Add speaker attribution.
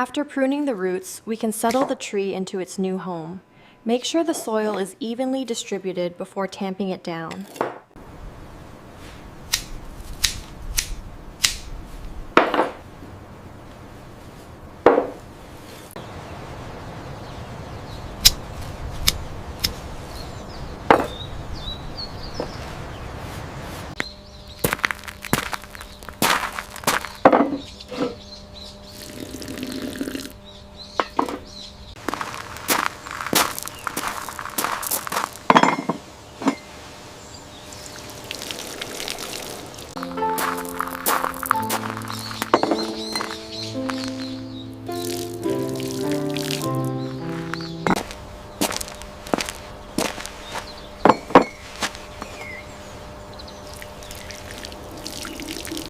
Speaker 1: After pruning the roots, we can settle the tree into its new home. Make sure the soil is evenly distributed before tamping it down.